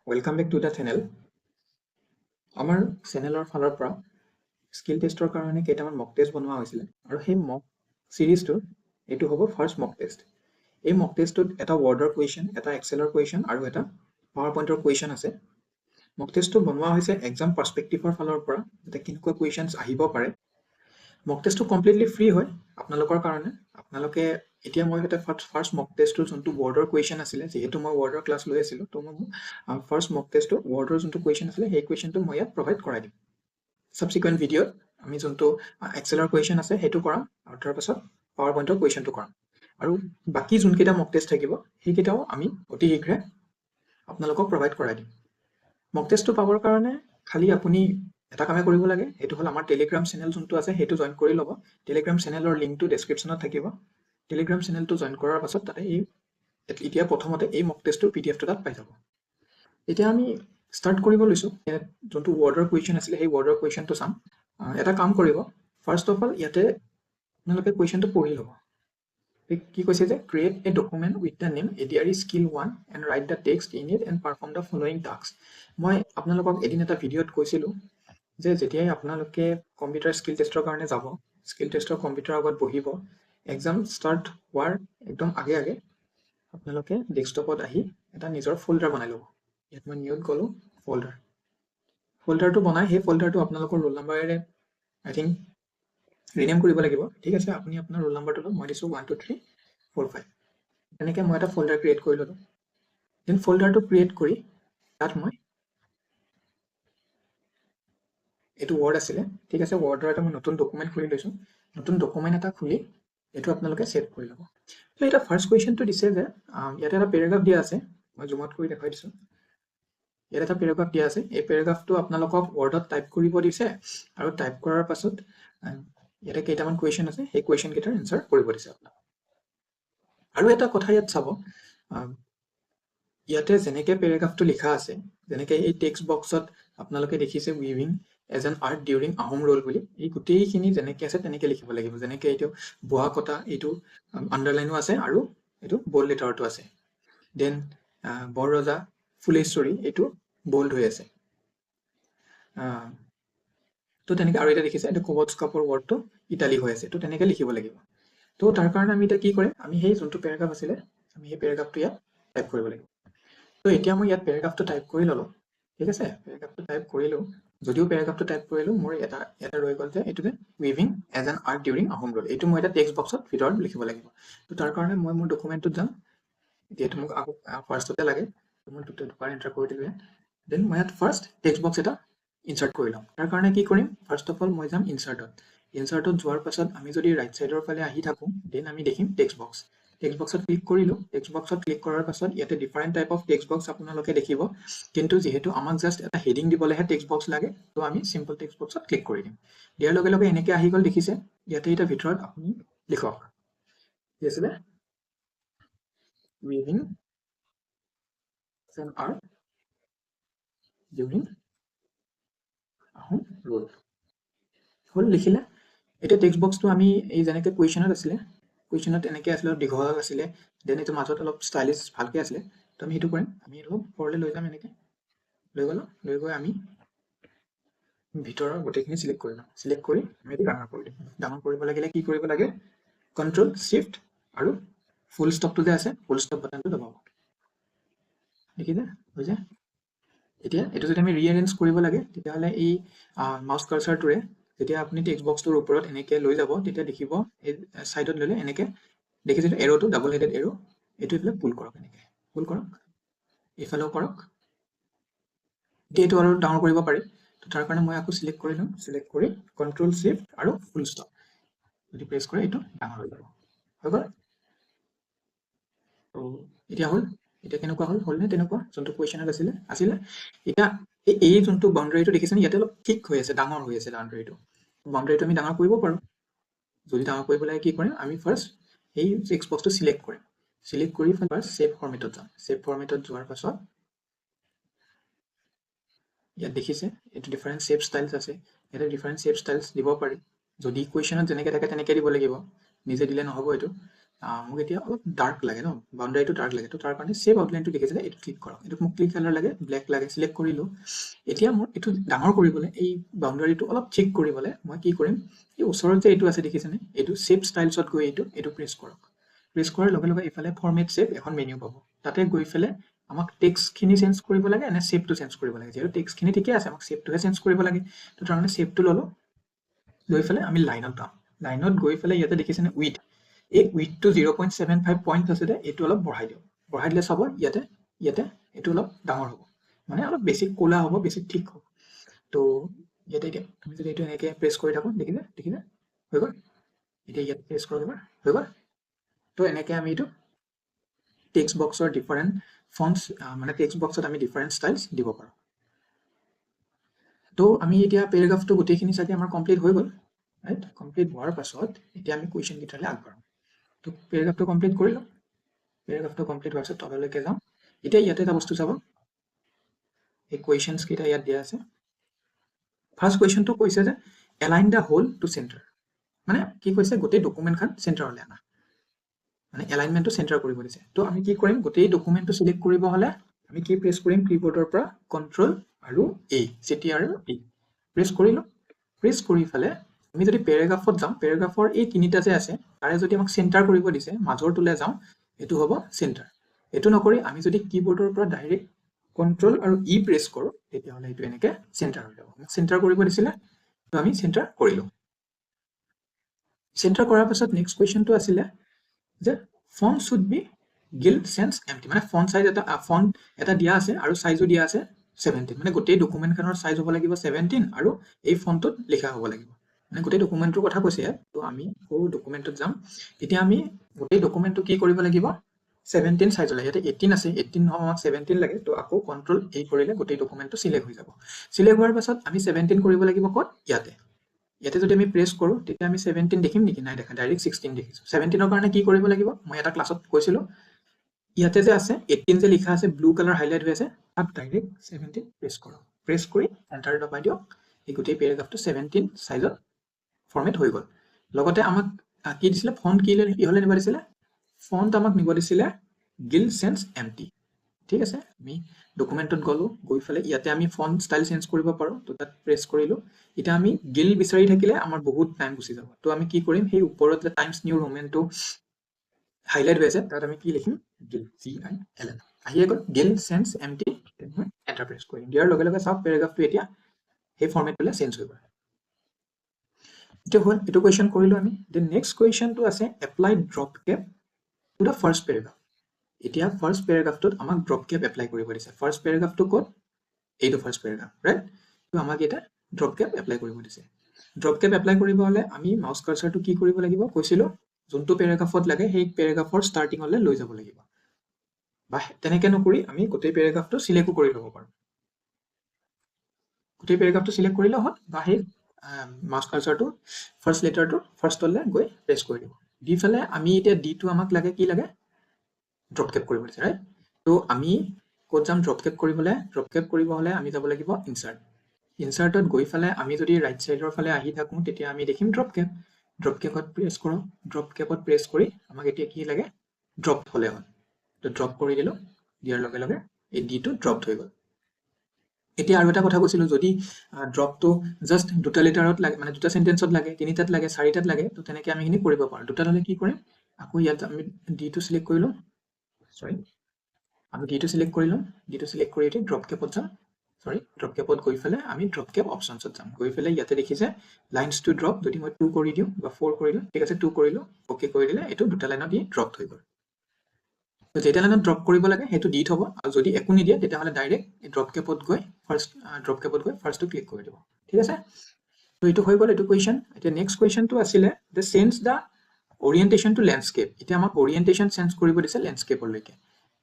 Welcome back to the channel. আমাৰ চেনেলৰ ফালৰ পৰা স্কিল টেষ্টৰ কাৰণে কেইটামান মক টেষ্ট বনোৱা হৈছিলে আৰু সেই মক সিৰিজটো এইটো হ'ব ফাৰ্ষ্ট মক টেষ্ট। এই মক টেষ্টটোত এটা ৱৰ্ডৰ কুৱেশ্যন, এটা এক্সেলৰ কুৱেশ্যন আৰু এটা পাৱাৰ পইণ্টৰ কুৱেশ্যন আছে। মক টেষ্টটো বনোৱা হৈছে এক্সাম পাৰ্সপেক্টিভৰ ফালৰ পৰা, যাতে কেনেকুৱা কুৱেশ্যনছ আহিব পাৰে। মক টেষ্টটো কমপ্লিটলি ফ্ৰী হয় আপোনালোকৰ কাৰণে। আপোনালোকে এতিয়া মই এটা ফাৰ্ষ্ট মক টেষ্টটো যোনটো ৱৰ্ডৰ কুৱেশ্যন আছিলে, যিহেতু মই ৱৰ্ডৰ ক্লাছ লৈ আছিলোঁ, তো মই ফাৰ্ষ্ট মক টেষ্টটো ৱৰ্ডৰ যোনটো কুৱেশ্যন আছিলে সেই কুৱেশ্যনটো মই ইয়াত প্ৰভাইড কৰাই দিম। ছাবচিকুৱেণ্ট ভিডিঅ'ত আমি যোনটো এক্সেলৰ কুৱেশ্যন আছে সেইটো কৰাম আৰু তাৰপাছত পাৱাৰ পইণ্টৰ কুৱেশ্যনটো কৰাম। আৰু বাকী যোনকেইটা মক টেষ্ট থাকিব সেইকেইটাও আমি অতি শীঘ্ৰে আপোনালোকক প্ৰভাইড কৰাই দিম। মক টেষ্টটো পাবৰ কাৰণে খালি আপুনি এটা কামে কৰিব লাগে, সেইটো হ'ল আমাৰ টেলিগ্ৰাম চেনেল যোনটো আছে সেইটো জইন কৰি ল'ব। টেলিগ্ৰাম চেনেলৰ লিংকটো ডেছক্ৰিপশ্যনত থাকিব। টেলিগ্ৰাম চেনেলটো জইন কৰাৰ পাছত তাতে এতিয়া প্ৰথমতে এই মক টেষ্টটোৰ PDF টো তাত পাই যাব। এতিয়া আমি ষ্টাৰ্ট কৰিব লৈছোঁ। যোনটো ৱৰ্ডৰ কুৱেশ্যন আছিলে সেই ৱৰ্ডৰ কুৱেশ্যনটো চাম। এটা কাম কৰিব, ফাৰ্ষ্ট অফ অল ইয়াতে আপোনালোকে কুৱেশ্যনটো পঢ়ি ল'ব। কি কৈছে যে create A document with the name ADRE Skill 1 and right the text in it and perform the following task. মই আপোনালোকক এদিন এটা ভিডিঅ'ত কৈছিলোঁ যে যেতিয়াই আপোনালোকে কম্পিউটাৰ স্কিল টেষ্টৰ কাৰণে যাব, স্কিল টেষ্টৰ কম্পিউটাৰৰ আগত বহিব, এক্সাম ষ্টাৰ্ট হোৱাৰ একদম আগে আগে আপোনালোকে ডেস্কটপত আহি এটা নিজৰ ফল্ডাৰ বনাই ল'ব। ইয়াত মই নিউত গ'লোঁ, ফল্ডাৰটো বনাই সেই ফল্ডাৰটো আপোনালোকৰ ৰোল নাম্বাৰেৰে আই থিংক ৰিনেম কৰিব লাগিব। ঠিক আছে, আপুনি আপোনাৰ ৰোল নাম্বাৰটো লওক, মই দিছোঁ 1 2 3 4 5। তেনেকৈ মই এটা ফল্ডাৰ ক্ৰিয়েট কৰি ল'লোঁ। দেন ফল্ডাৰটো ক্ৰিয়েট কৰি তাত মই এইটো ৱৰ্ড আছিলে, ঠিক আছে, ৱৰ্ডৰ এটা মই নতুন ডকুমেণ্ট খুলি লৈছোঁ। নতুন ডকুমেণ্ট এটা খুলি এইটো আপোনালোকে ছেভ কৰি ল'ব। তো এটা ফাৰ্ষ্ট কুৱেশ্যনটো দিছে যে ইয়াতে এটা পেৰাগ্ৰাফ দিয়া আছে, মই জুমত কৰি দেখুৱাই দিছোঁ। ইয়াত এটা পেৰাগ্ৰাফ দিয়া আছে, এই পেৰাগ্ৰাফটো আপোনালোকক ৱৰ্ডত টাইপ কৰিব দিছে আৰু টাইপ কৰাৰ পাছত ইয়াতে কেইটামান কুৱেশ্যন আছে, সেই কুৱেশ্যন কেইটাৰ এনচাৰ কৰিব দিছে আপোনাক। আৰু এটা কথা ইয়াত চাব, ইয়াতে যেনেকৈ পেৰাগ্ৰাফটো লিখা আছে, যেনেকৈ এই টেক্সট বক্সত আপোনালোকে দেখিছে weaving as an art during Ahom rule বুলি, এই গোটেইখিনি যেনেকৈ আছে তেনেকৈ লিখিব লাগিব। যেনেকৈ এইটো বোৱা কটা, এইটো আণ্ডাৰলাইনো আছে আৰু এইটো বল্ড লেটাৰটো আছে। দেন বৰ ৰজা ফুলেশ্বৰী, এইটো বল্ড হৈ আছে। তো তেনেকৈ আৰু এটা দেখিছে এইটো কোবটছ কাপৰ ৱৰ্ডটো ইটালিক হৈ আছে, তো তেনেকৈ লিখিব লাগিব। তো তাৰ কাৰণে আমি এতিয়া কি কৰিম, আমি সেই যোনটো পেৰাগ্ৰাফ আছিলে আমি সেই পেৰাগ্ৰাফটো ইয়াত টাইপ কৰিব লাগিব। তো এতিয়া মই ইয়াত পেৰাগ্ৰাফটো টাইপ কৰি ল'লোঁ, ঠিক আছে, পেৰাগ্ৰাফটো টাইপ কৰিলোঁ। যদিও পেৰাগ্ৰাফটো টাইপ কৰিলোঁ, মোৰ এটা ৰৈ গ'ল যে এইটো যে weaving as an art during Ahom rule, এইটো মই এটা টেক্সট বক্সত ভিতৰত লিখিব লাগিব। তো তাৰ কাৰণে মই মোৰ ডকুমেণ্টটোত যাম। যিহেতু মোক আকৌ ফাৰ্ষ্টতে লাগে, মই দুবাৰ এণ্টাৰ কৰি দিলোঁ। দেন মই ইয়াত ফাৰ্ষ্ট টেক্সট বক্স এটা ইনচাৰ্ট কৰি ল'ম। তাৰ কাৰণে কি কৰিম, ফাৰ্ষ্ট অফ অল মই যাম ইনচাৰ্টত। ইনচাৰ্টত যোৱাৰ পাছত আমি যদি ৰাইট ছাইডৰ ফালে আহি থাকোঁ, দেন আমি দেখিম টেক্সট বক্স। টেক্সট বক্সত ক্লিক কৰিলোঁ। টেক্সট বক্সত ক্লিক কৰাৰ পাছত ইয়াতে different type of text box আপোনালোকে দেখিব, কিন্তু যিহেতু আমাক জাষ্ট এটা হেডিং দিবলৈহে টেক্সট বক্স লাগে, তো আমি চিম্পল টেক্সট বক্সত ক্লিক কৰি দিম। দিয়াৰ লগে লগে এনেকৈ আহি গ'ল, দেখিছে। ইয়াতে এতিয়া ভিতৰত আপুনি লিখক, কি আছিলে, weaving as an art during Ahom rule হ'ল, লিখিলে। এতিয়া টেক্সট বক্সটো আমি এই যেনেকৈ কুৱেশ্যনত আছিলে, কুৱেশ্যনত এনেকৈ আছিলে, অলপ দীঘল আছিলে, দেন এইটো মাজত অলপ ষ্টাইলিছ ভালকৈ আছিলে। তো আমি সেইটো কৰিম, আমি এইটো ওপৰলৈ লৈ যাম, এনেকৈ লৈ গ'লোঁ। লৈ গৈ আমি ভিতৰৰ গোটেইখিনি চিলেক্ট কৰি ল'ম। চিলেক্ট কৰি আমি এইটো ডাঙৰ কৰি দিম। ডাঙৰ কৰিব লাগিলে কি কৰিব লাগে, কণ্ট্ৰল শিফ্ট আৰু ফুল ষ্টপটো যে আছে, ফুল ষ্টপ বাটনটো দবাব, দেখিছে, হৈছে। এতিয়া এইটো যদি আমি ৰিএৰেঞ্জ কৰিব লাগে, তেতিয়াহ'লে এই মাউচ কাৰ্চাৰটোৰে যেতিয়া আপুনি টেক্সট বক্সটোৰ ওপৰত এনেকৈ লৈ যাব, তেতিয়া দেখিব এই ছাইডত ল'লে এনেকৈ দেখিছে এৰ'টো, ডাবল হেডেড এৰ', এইটো এইফালে পুল কৰক, এনেকৈ পুল কৰক, এইফালেও কৰক। এতিয়া এইটো আৰু ডাঙৰ কৰিব পাৰি। তো তাৰ কাৰণে মই আকৌ চিলেক্ট কৰি ল'ম, চিলেক্ট কৰি কণ্ট্ৰল শিফ্ট আৰু ফুল ষ্টপ যদি প্ৰেছ কৰে এইটো ডাঙৰ হৈ যাব, হৈ গ'ল। তো এতিয়া হ'ল, এতিয়া কেনেকুৱা হ'লনে তেনেকুৱা যোনটো কুৱেশ্যনত আছিলে। এতিয়া এই যোনটো বাউণ্ডাৰীটো দেখিছেনে, ইয়াতে অলপ ঠিক হৈ আছে, ডাঙৰ হৈ আছে বাউণ্ডাৰীটো আমি ডাঙৰ কৰিব পাৰোঁ। যদি ডাঙৰ কৰিব লাগে কি কৰিম, আমি ফাৰ্ষ্ট এই টেক্সট বক্সটো চিলেক্ট কৰিম। চিলেক্ট কৰি ফাৰ্ষ্ট ছেভ ফৰ্মেটত যাম। ছেভ ফৰ্মেটত যোৱাৰ পাছত ইয়াত দেখিছে এইটো ডিফাৰেণ্ট ছেভ ষ্টাইলছ আছে, ইয়াতে ডিফাৰেণ্ট ছেভ ষ্টাইলছ দিব পাৰি। যদি কুৱেশ্যনত যেনেকৈ থাকে তেনেকৈ দিব লাগিব, নিজে দিলে নহ'ব এইটো। মোক এতিয়া অলপ ডাৰ্ক লাগে ন, বাউণ্ডাৰীটো ডাৰ্ক লাগে, তো তাৰ কাৰণে চেভ আউটলাইনটো দেখিছে যে এইটো ক্লিক কৰক, এইটো মোক ক্লিক কালাৰ লাগে, ব্লেক লাগে, চিলেক্ট কৰিলোঁ। এতিয়া মোৰ এইটো ডাঙৰ কৰিবলৈ, এই বাউণ্ডাৰীটো অলপ ঠিক কৰিবলৈ মই কি কৰিম, এই ওচৰত যে এইটো আছে দেখিছেনে, এইটো চেভ ষ্টাইলছত গৈ এইটো প্ৰেছ কৰক। প্ৰেছ কৰাৰ লগে লগে এইফালে ফৰ্মেট চেভ এখন মেনু পাব, তাতে গৈ পেলাই আমাক টেক্সটখিনি চেঞ্জ কৰিব লাগে নে চেভটো চেঞ্জ কৰিব লাগে। যিহেতু টেক্সটখিনি ঠিকে আছে, আমাক চেভটোহে চেঞ্জ কৰিব লাগে, তো তাৰ কাৰণে চেভটো ল'লোঁ। লৈ পেলাই আমি লাইনত যাম, লাইনত গৈ পেলাই ইয়াতে দেখিছেনে উইথ, এই উইথটো 0.75 পইণ্ট আছে যে এইটো অলপ বঢ়াই দিওঁ। বঢ়াই দিলে চাব ইয়াতে এইটো অলপ ডাঙৰ হ'ব, মানে অলপ বেছি ক'লা হ'ব, বেছি ঠিক হ'ব। তো ইয়াতে এতিয়া আমি যদি এইটো এনেকৈ প্ৰেছ কৰি থাকোঁ, দেখিলে হৈ গ'ল। এতিয়া ইয়াত প্ৰেছ কৰোঁ এবাৰ, হৈ গ'ল। তো এনেকৈ আমি এইটো টেক্সট বক্সৰ ডিফাৰেণ্ট ফন্টছ, মানে টেক্সট বক্সত আমি ডিফাৰেণ্ট ষ্টাইলছ দিব পাৰোঁ। তো আমি এতিয়া পেৰাগ্ৰাফটো গোটেইখিনি চাগে আমাৰ কমপ্লিট হৈ গ'ল, ৰাইট। কমপ্লিট হোৱাৰ পাছত এতিয়া আমি কুৱেশ্যনকেইটালৈ আগবাঢ়োঁ। তো পেৰাগ্ৰাফটো কমপ্লিট কৰিলোঁ। পেৰাগ্ৰাফটো কমপ্লিট হোৱাৰ পিছত তললৈকে যাওঁ। এতিয়া ইয়াতে এটা বস্তু চাব, এই কুৱেশ্যনছকেইটা ইয়াত দিয়া আছে। ফাৰ্ষ্ট কুৱেশ্যনটো কৈছে যে align the whole to centre, মানে কি কৈছে গোটেই ডকুমেণ্টখন চেণ্টাৰলৈ আনা, মানে এলাইনমেণ্টটো চেণ্টাৰ কৰিব দিছে। তো আমি কি কৰিম, গোটেই ডকুমেণ্টটো চিলেক্ট কৰিব হ'লে আমি কি প্ৰেছ কৰিম, কীবৰ্ডৰ পৰা কণ্ট্ৰল আৰু A, CTR আৰু A প্ৰেছ কৰিলোঁ। প্ৰেছ কৰি পেলাই আমি যদি পেৰাগ্ৰাফত যাওঁ, পেৰাগ্ৰাফৰ এই তিনিটা যে আছে তাৰে যদি আমাক চেণ্টাৰ কৰিব দিছে, মাজৰটোলৈ যাওঁ, এইটো হ'ব চেণ্টাৰ। এইটো নকৰি আমি যদি কীবৰ্ডৰ পৰা ডাইৰেক্ট কণ্ট্ৰল আৰু E প্ৰেছ কৰোঁ, তেতিয়াহ'লে এইটো এনেকৈ চেণ্টাৰ হৈ যাব। চেণ্টাৰ কৰিব দিছিলে, তো আমি চেণ্টাৰ কৰিলোঁ। চেণ্টাৰ কৰাৰ পাছত নেক্সট কুৱেশ্যনটো আছিলে যে ফন্ট শুড বি গিল্ড সেন্স এমটি, মানে ফন্ট সাইজ এটা দিয়া আছে আৰু সাইজো দিয়া আছে 17, মানে গোটেই ডকুমেণ্টখনৰ সাইজ হ'ব লাগিব 17 আৰু এই ফন্টত লিখা হ'ব লাগিব, মানে গোটেই ডকুমেণ্টটোৰ কথা কৈছে। তো আমি সৰু ডকুমেণ্টত যাম, এতিয়া আমি গোটেই ডকুমেণ্টটো কি কৰিব লাগিব, 17 সাইজ লাগে। ইয়াতে 18 আছে, 18 নহয় আমাক 17 লাগে। তো আকৌ কণ্ট্ৰল A কৰিলে গোটেই ডকুমেণ্টটো চিলেক্ট হৈ যাব। চিলেক্ট হোৱাৰ পাছত আমি 17 কৰিব লাগিব ক'ত, ইয়াতে যদি আমি প্ৰেছ কৰোঁ তেতিয়া আমি 17 দেখিম নেকি, নাই দেখা, ডাইৰেক্ট 16 দেখিছোঁ। 17ৰ কাৰণে কি কৰিব লাগিব, মই এটা ক্লাছত কৈছিলোঁ, ইয়াতে যে আছে 18 যে লিখা আছে ব্লু কালাৰ হাইলাইট হৈ আছে, তাত ডাইৰেক্ট 17 প্ৰেছ কৰক। প্ৰেছ কৰি এণ্টাৰ দবাই দিয়ক, এই গোটেই পেৰাগ্ৰাফটো 17 সাইজত ফৰ্মেট হৈ গ'ল। লগতে আমাক কি দিছিলে, ফন্ট কিহলে নিব দিছিলে, ফন্ট আমাক নিব দিছিলে গিল্ড সেন্স এমটি। ঠিক আছে, আমি ডকুমেণ্টত গ'লোঁ, গৈ পেলাই ইয়াতে আমি ফন্ট ষ্টাইল চেঞ্জ কৰিব পাৰোঁ, তো তাত প্ৰেছ কৰিলোঁ। এতিয়া আমি গিল্ড বিচাৰি থাকিলে আমাৰ বহুত টাইম গুচি যাব। তো আমি কি কৰিম, সেই ওপৰত যে টাইমছ নিউ ৰোমেনটো হাইলাইট হৈ আছে তাত আমি কি লিখিম, গিল্ড, GILD, আহিয়ে গ'ল গিল্ড সেন্স এমটি। এণ্টাৰ প্ৰেছ কৰিম, দিয়াৰ লগে লগে চাওক পেৰাগ্ৰাফটো এতিয়া সেই ফৰ্মেটটোলৈ চেঞ্জ হৈ গ'ল। এতিয়া হ'ল এইটো কুৱেশ্যন কৰিলোঁ আমি। দেন নেক্সট কুৱেশ্যনটো আছে apply drop cap to the first paragraph. এতিয়া ফাৰ্ষ্ট পেৰাগ্ৰাফটোত আমাক ড্ৰপ কেপ এপ্লাই কৰিব দিছে। ফাৰ্ষ্ট পেৰাগ্ৰাফটো ক'ত, এইটো ফাৰ্ষ্ট পেৰাগ্ৰাফ, ৰাইট। তো আমাক এটা ড্ৰপ কেপ এপ্লাই কৰিব দিছে। ড্ৰপ কেপ এপ্লাই কৰিব হ'লে আমি মাউচ কাৰ্চাৰটো কি কৰিব লাগিব, কৈছিলোঁ যোনটো পেৰাগ্ৰাফত লাগে সেই পেৰাগ্ৰাফৰ ষ্টাৰ্টিঙলৈ লৈ যাব লাগিব, বা তেনেকৈ নকৰি আমি গোটেই পেৰাগ্ৰাফটো চিলেক্টো কৰি ল'ব পাৰোঁ। গোটেই পেৰাগ্ৰাফটো চিলেক্ট কৰিলে হ'ল, বা সেই মাউচ কাৰ্চাৰটো ফাৰ্ষ্ট লেটাৰটো ফাৰ্ষ্টলৈ গৈ প্ৰেছ কৰি দিব। দি পেলাই আমি এতিয়া ডিটো আমাক লাগে, কি লাগে, ড্ৰপ কেপ কৰিব দিছে, ৰাইট। তো আমি ক'ত যাম ড্ৰপ কেপ কৰিবলৈ, ড্ৰপ কেপ কৰিব হ'লে আমি যাব লাগিব ইনচাৰ্ট। ইনচাৰ্টত গৈ পেলাই আমি যদি ৰাইট চাইডৰ ফালে আহি থাকোঁ তেতিয়া আমি দেখিম ড্ৰপ কেপ। ড্ৰপ কেপত প্ৰেছ কৰোঁ, ড্ৰপ কেপত প্ৰেছ কৰি আমাক এতিয়া কি লাগে, ড্ৰপ হ'লে হ'ল। তো ড্ৰপ কৰি দিলোঁ, দিয়াৰ লগে লগে এই ডিটো ড্ৰপ হৈ গ'ল। এতিয়া আৰু এটা কথা কৈছিলোঁ, যদি ড্ৰপটো জাষ্ট দুটা লেটাৰত লাগে, মানে দুটা চেণ্টেন্সত লাগে, তিনিটাত লাগে, চাৰিটাত লাগে, তো তেনেকৈ আমি সেইখিনি কৰিব পাৰোঁ। দুটাত হ'লে কি কৰিম, আকৌ ইয়াত আমি ডিটো চিলেক্ট কৰি লওঁ, আমি ডিটো চিলেক্ট কৰি লওঁ, ডিটো চিলেক্ট কৰি এতিয়া ড্ৰপ কেপত যাম, ড্ৰপ কেপত গৈ পেলাই আমি ড্ৰপ কেপ অপশ্যনছত যাম। গৈ পেলাই ইয়াতে দেখিছে লাইনছ টু ড্ৰপ, যদি মই 2 কৰি দিওঁ বা 4 কৰি দিওঁ, ঠিক আছে, 2 কৰিলোঁ, অ'কে কৰি দিলে এইটো দুটা লাইনত ই ড্ৰপ হৈ গ'ল। যেটা লাইনত ড্ৰপ কৰিব লাগে সেইটো দি থ'ব, আৰু যদি একো নিদিয়ে তেতিয়াহ'লে ডাইৰেক্ট ড্ৰপ কেপত গৈ ফাৰ্ষ্টটো ক্লিক কৰি দিব। ঠিক আছে, তো এইটো হৈ গ'ল এইটো কুৱেশ্যন। এতিয়া নেক্সট কুৱেশ্যনটো আছিলে যে change the orientation to landscape. এতিয়া আমাক অৰিয়েণ্টেশ্যন চেঞ্জ কৰিব দিছে লেণ্ডস্কেপলৈকে।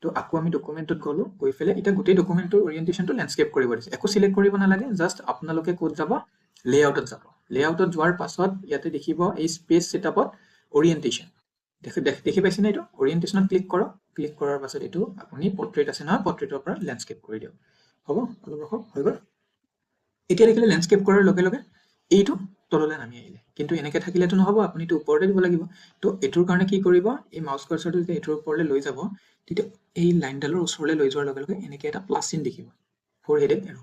তো আকৌ আমি ডকুমেণ্টত গ'লোঁ, গৈ পেলাই এতিয়া গোটেই ডকুমেণ্টটোৰ অৰিয়েণ্টেশ্যনটো লেণ্ডস্কেপ কৰিব দিছে। একো চিলেক্ট কৰিব নালাগে, জাষ্ট আপোনালোকে ক'ত যাব, লেআউটত যাব। লেআউটত যোৱাৰ পাছত ইয়াতে দেখিব এই স্পেচ ছেটআপত অৰিয়েণ্টেশ্যন, দেখি পাইছেনে, এইটো অৰিয়েণ্টেশ্যনত ক্লিক কৰক। ক্লিক কৰাৰ পাছত এইটো আপুনি পৰ্ট্ৰেইট আছে নহয়, পৰ্ট্ৰেইটৰ পৰা লেণ্ডস্কেপ কৰি দিয়ক। হ'ব, অলপ ৰখক, হৈ গ'ল। এতিয়া দেখিলে লেণ্ডস্কেপ কৰাৰ লগে লগে এইটো তললৈ নামি আহিলে কিন্তু এনেকৈ থাকিলেতো নহ'ব আপুনি এইটো ওপৰতে দিব লাগিব তো এইটোৰ কাৰণে কি কৰিব এই মাউচ কাৰ্চৰটো যেতিয়া এইটোৰ ওপৰলৈ লৈ যাব তেতিয়া এই লাইনডালৰ ওচৰলৈ লৈ যোৱাৰ লগে লগে এনেকৈ এটা প্লাছ চিন দেখিব ফ'ৰ হেডেড এৰো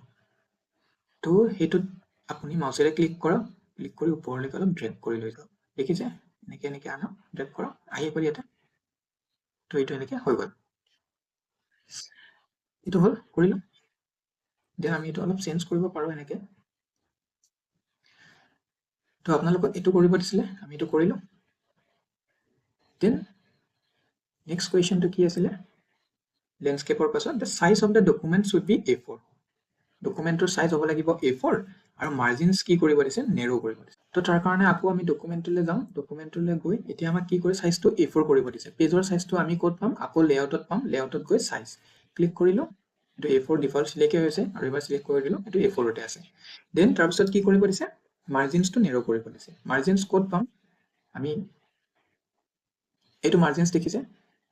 তো সেইটোত আপুনি মাউচেৰে ক্লিক কৰক ক্লিক কৰি ওপৰলৈকে অলপ ড্ৰেগ কৰি লৈ যাওক দেখিছে এনেকৈ এনেকৈ আনক ড্ৰেগ কৰক আহি গ'ল ইয়াতে তো এইটো এনেকৈ হৈ গ'ল এইটো হ'ল কৰিলোঁ দেন আমি এইটো অলপ চেঞ্জ কৰিব পাৰোঁ এনেকৈ তো আপোনালোকক এইটো কৰিব দিছিলে আমি এইটো কৰিলোঁ দেন নেক্সট কুৱেশ্যনটো কি আছিলে লেণ্ডস্কেপৰ পাছত the size of the document should be A4 ডকুমেণ্টটোৰ চাইজ হ'ব লাগিব A4 আৰু মাৰ্জিনছ কি কৰিব দিছে নেৰো কৰিব দিছে তো তাৰ কাৰণে আকৌ আমি ডকুমেণ্টটোলৈ যাওঁ ডকুমেণ্টটোলৈ গৈ এতিয়া আমাক কি কৰি চাইজটো A4 কৰিব দিছে পেজৰ চাইজটো আমি ক'ত পাম আকৌ লেআউটত পাম লেআউটত গৈ চাইজ ক্লিক কৰিলোঁ এইটো A4 ডিফল্ট চিলেক্ট হৈছে আৰু এবাৰ চিলেক্ট কৰি দিলোঁ এইটো A4তে আছে দেন তাৰপিছত কি কৰিব দিছে মাৰ্জিনছটো নেৰো কৰিব দিছে মাৰ্জিনছ ক'ত পাম আমি এইটো মাৰ্জিনছ দেখিছে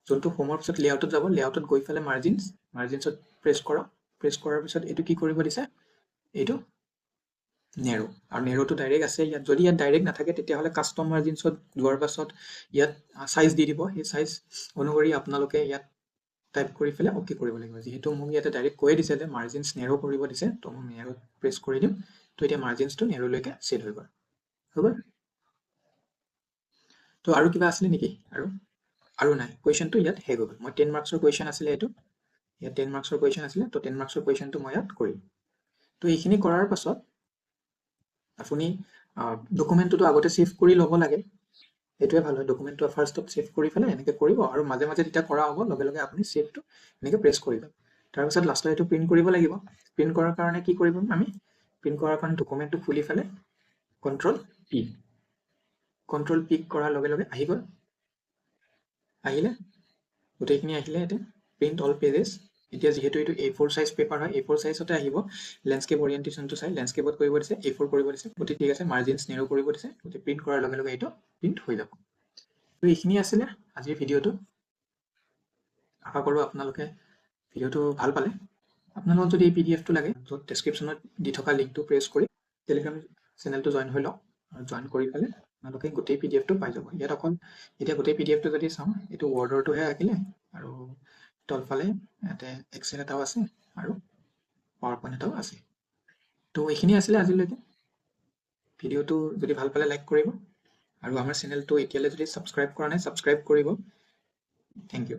যোনটো হোমৰ পিছত লেআউটত যাব লেআউটত গৈ পেলাই মাৰ্জিনছত প্ৰেছ কৰক প্ৰেছ কৰাৰ পিছত এইটো কি কৰিব দিছে এইটো নেৰো আৰু নেৰোটো ডাইৰেক্ট আছে ইয়াত যদি ইয়াত ডাইৰেক্ট নাথাকে তেতিয়াহ'লে কাষ্টম মাৰ্জিনছত যোৱাৰ পাছত ইয়াত চাইজ দি দিব সেই চাইজ অনুসৰি আপোনালোকে ইয়াত টাইপ কৰি পেলাই অ'কে কৰিব লাগিব যিহেতু মোক ইয়াতে ডাইৰেক্ট কৈ দিছে যে মাৰ্জিনছ নেৰো কৰিব দিছে তো মই নেৰো প্ৰেছ কৰি দিম তো এতিয়া মাৰ্জিনছটো নেৰোলৈকে ছেট হৈ গ'ল তো আৰু কিবা আছিলে নেকি আৰু নাই কুৱেশ্যনটো ইয়াত শেষ হৈ গ'ল মই 10 মাৰ্কছৰ কুৱেশ্যন আছিলে এইটো ইয়াত 10 মাৰ্কছৰ কুৱেশ্যন আছিলে তো 10 মাৰ্কছৰ কুৱেশ্যনটো মই ইয়াত কৰিম তো এইখিনি কৰাৰ পাছত আপুনি ডকুমেণ্টটোতো আগতে ছেভ কৰি ল'ব লাগে সেইটোৱে ভাল হয় ডকুমেণ্টটো ফাৰ্ষ্টত ছেভ কৰি পেলাই এনেকৈ কৰিব আৰু মাজে মাজে যেতিয়া কৰা হ'ব লগে লগে আপুনি ছেভটো এনেকৈ প্ৰেছ কৰি ল'ব তাৰপিছত লাষ্টত এইটো প্ৰিণ্ট কৰিব লাগিব প্ৰিণ্ট কৰাৰ কাৰণে কি কৰিব আমি প্ৰিণ্ট কৰাৰ কাৰণে ডকুমেণ্টটো খুলি পেলাই কণ্ট্ৰল পি কৰাৰ লগে লগে আহি গ'ল আহিলে গোটেইখিনি আহিলে ইয়াতে প্ৰিণ্ট অল পেজেছ এতিয়া যিহেতু এইটো A4 সাইজ পেপাৰ হয় A4 সাইজতে আহিব লেণ্ডস্কেপ অৰিয়েণ্টেশ্যনটো চাই লেণ্ডস্কেপত কৰিব দিছে A4 কৰিব দিছে গতিকে ঠিক আছে মাৰ্জিনছ নেৰো কৰিব দিছে গতিকে প্ৰিণ্ট কৰাৰ লগে লগে এইটো প্ৰিণ্ট হৈ যাব তো এইখিনি আছিলে আজিৰ ভিডিঅ'টো আশা কৰোঁ আপোনালোকে ভিডিঅ'টো ভাল পালে আপোনালোকক যদি এই PDF টো লাগে য'ত ডেছক্ৰিপশ্যনত দি থকা লিংকটো প্ৰেছ কৰি টেলিগ্ৰাম চেনেলটো জইন হৈ লওক আৰু জইন কৰি পেলাই আপোনালোকে গোটেই PDF টো পাই যাব ইয়াত অকল এতিয়া গোটেই PDF টো যদি চাওঁ এইটো ৱৰ্ডৰটোহে আহিলে আৰু তলফালে ইয়াতে এক্সেল এটাও আছে আৰু পাৱাৰ পইণ্ট এটাও আছে তো এইখিনি আছিলে আজিলৈকে ভিডিঅ'টো যদি ভাল পালে লাইক কৰিব আৰু আমাৰ চেনেলটো এতিয়ালৈ যদি ছাবস্ক্ৰাইব কৰা নাই ছাবস্ক্ৰাইব কৰিব থেংক ইউ